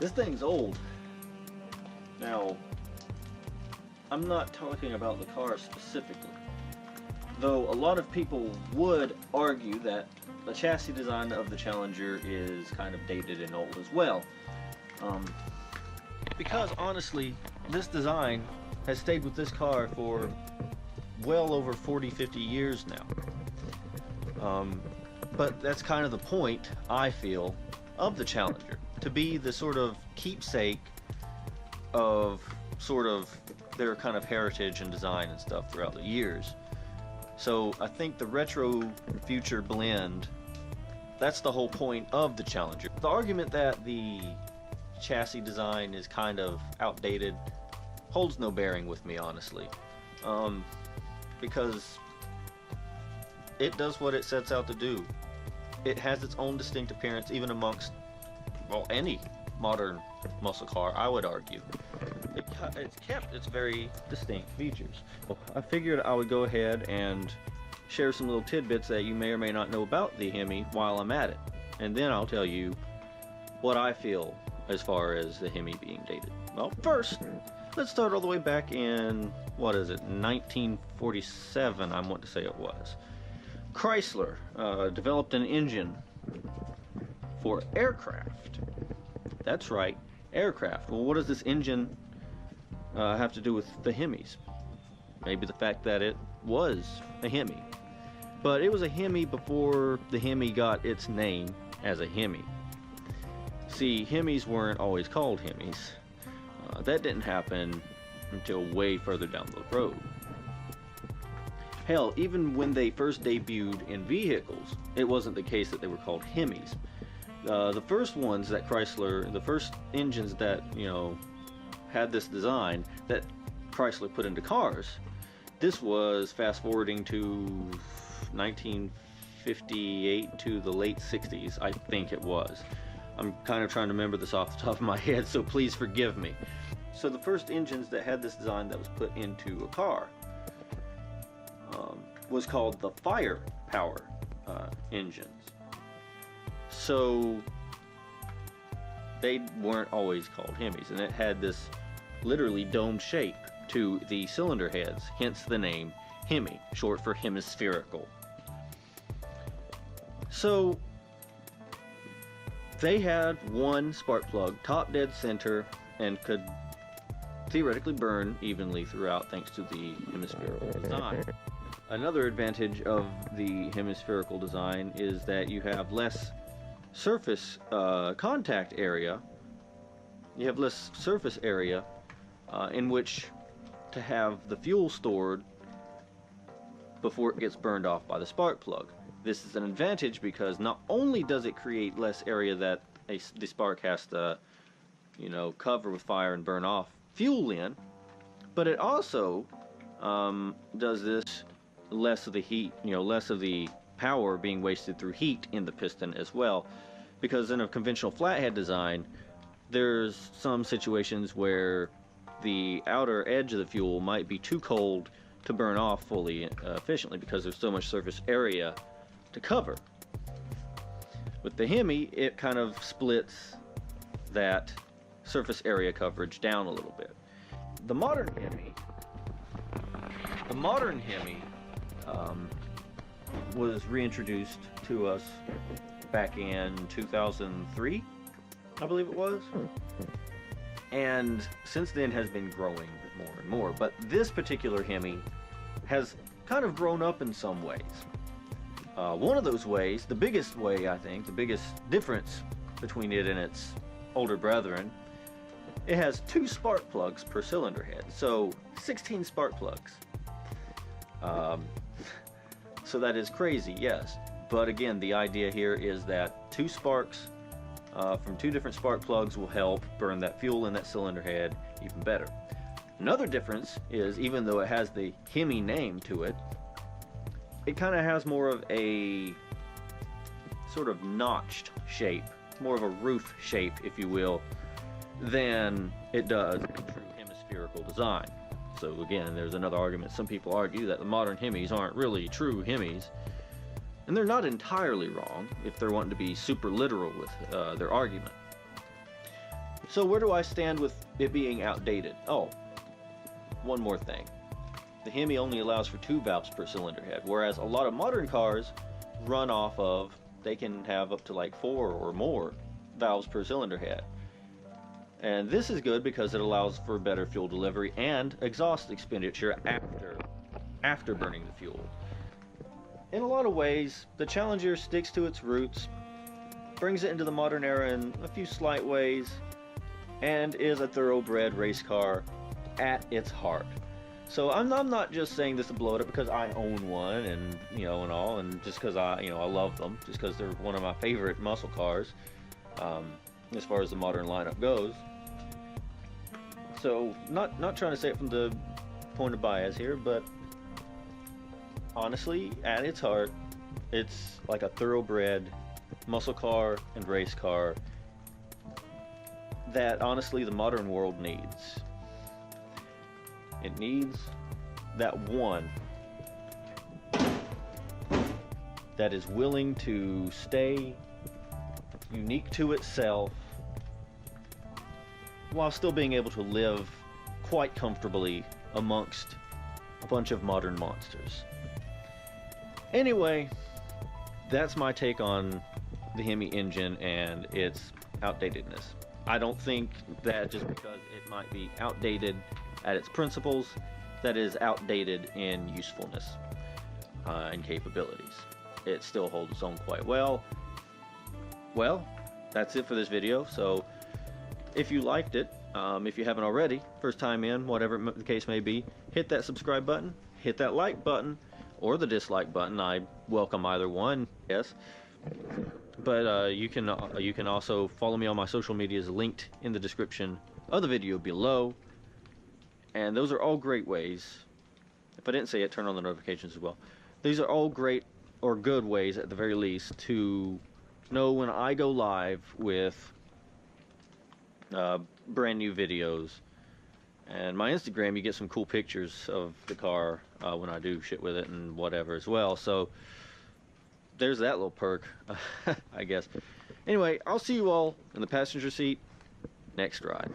This thing's old. Now, I'm not talking about the car specifically, though a lot of people would argue that the chassis design of the Challenger is kind of dated and old as well. Because honestly, this design has stayed with this car for well over 40-50 years now. But that's kind of the point, I feel, of the Challenger, to be the sort of keepsake of sort of their kind of heritage and design and stuff throughout the years. So I think the retro future blend, that's the whole point of the Challenger. The argument that the chassis design is kind of outdated holds no bearing with me, honestly, because it does what it sets out to do. It has its own distinct appearance, even amongst, well, any modern muscle car, I would argue. It's kept its very distinct features. Well, I figured I would go ahead and share some little tidbits that you may or may not know about the Hemi while I'm at it. And then I'll tell you what I feel as far as the Hemi being dated. Well, first, let's start all the way back in, what is it, 1947, I want to say it was. Chrysler developed an engine for aircraft. That's right, aircraft. Well, what does this engine have to do with the Hemis? Maybe the fact that it was a Hemi. But it was a Hemi before the Hemi got its name as a Hemi. See, Hemis weren't always called Hemis. That didn't happen until way further down the road. Hell, even when they first debuted in vehicles, it wasn't the case that they were called Hemis. The first ones that Chrysler, the first engines that, you know, had this design that Chrysler put into cars, this was fast forwarding to 1958 to the late 60s, I think it was. I'm kind of trying to remember this off the top of my head, so please forgive me. So the first engines that had this design that was put into a car was called the firepower engines. So they weren't always called Hemis, and it had this literally domed shape to the cylinder heads, hence the name Hemi, short for hemispherical. So they had one spark plug, top dead center, and could theoretically burn evenly throughout thanks to the hemispherical design. Another advantage of the hemispherical design is that you have less surface contact area. You have less surface area in which to have the fuel stored before it gets burned off by the spark plug. This is an advantage because not only does it create less area that the spark has to, you know, cover with fire and burn off fuel in, but it also does this less of the heat, you know, less of the power being wasted through heat in the piston as well, because in a conventional flathead design there's some situations where the outer edge of the fuel might be too cold to burn off fully efficiently because there's so much surface area to cover. With the Hemi, it kind of splits that surface area coverage down a little bit. The modern Hemi was reintroduced to us back in 2003, I believe it was, and since then has been growing more and more. But this particular Hemi has kind of grown up in some ways. One of those ways, the biggest way, I think, the biggest difference between it and its older brethren, it has 2 spark plugs per cylinder head, so 16 spark plugs. So that is crazy, yes, but again, the idea here is that 2 sparks from 2 different spark plugs will help burn that fuel in that cylinder head even better. Another difference is, even though it has the Hemi name to it, it kind of has more of a sort of notched shape, more of a roof shape, if you will, than it does in true hemispherical design. So again, there's another argument. Some people argue that the modern Hemis aren't really true Hemis, and they're not entirely wrong if they're wanting to be super literal with their argument. So where do I stand with it being outdated? Oh, one more thing. The Hemi only allows for 2 valves per cylinder head, whereas a lot of modern cars run off of, they can have up to like 4 or more valves per cylinder head. And this is good because it allows for better fuel delivery and exhaust expenditure after burning the fuel. In a lot of ways, the Challenger sticks to its roots, brings it into the modern era in a few slight ways, and is a thoroughbred race car at its heart. So I'm not just saying this to blow it up because I own one and and all, and just because I love them, just because they're one of my favorite muscle cars as far as the modern lineup goes. So not trying to say it from the point of bias here, but honestly, at its heart, it's like a thoroughbred muscle car and race car that honestly the modern world needs. It needs that one that is willing to stay unique to itself while still being able to live quite comfortably amongst a bunch of modern monsters. Anyway, that's my take on the Hemi engine and its outdatedness. I don't think that just because it might be outdated at its principles, that is outdated in usefulness and capabilities. It still holds its own quite well. Well, that's it for this video. So if you liked it, if you haven't already, first time in, whatever the case may be, hit that subscribe button, hit that like button, or the dislike button. I welcome either one, yes. But you can also follow me on my social medias linked in the description of the video below. And those are all great ways. If I didn't say it, turn on the notifications as well. These are all great or good ways, at the very least, to know when I go live with brand new videos. And my Instagram, you get some cool pictures of the car when I do shit with it and whatever as well. So there's that little perk, I guess. Anyway, I'll see you all in the passenger seat next ride.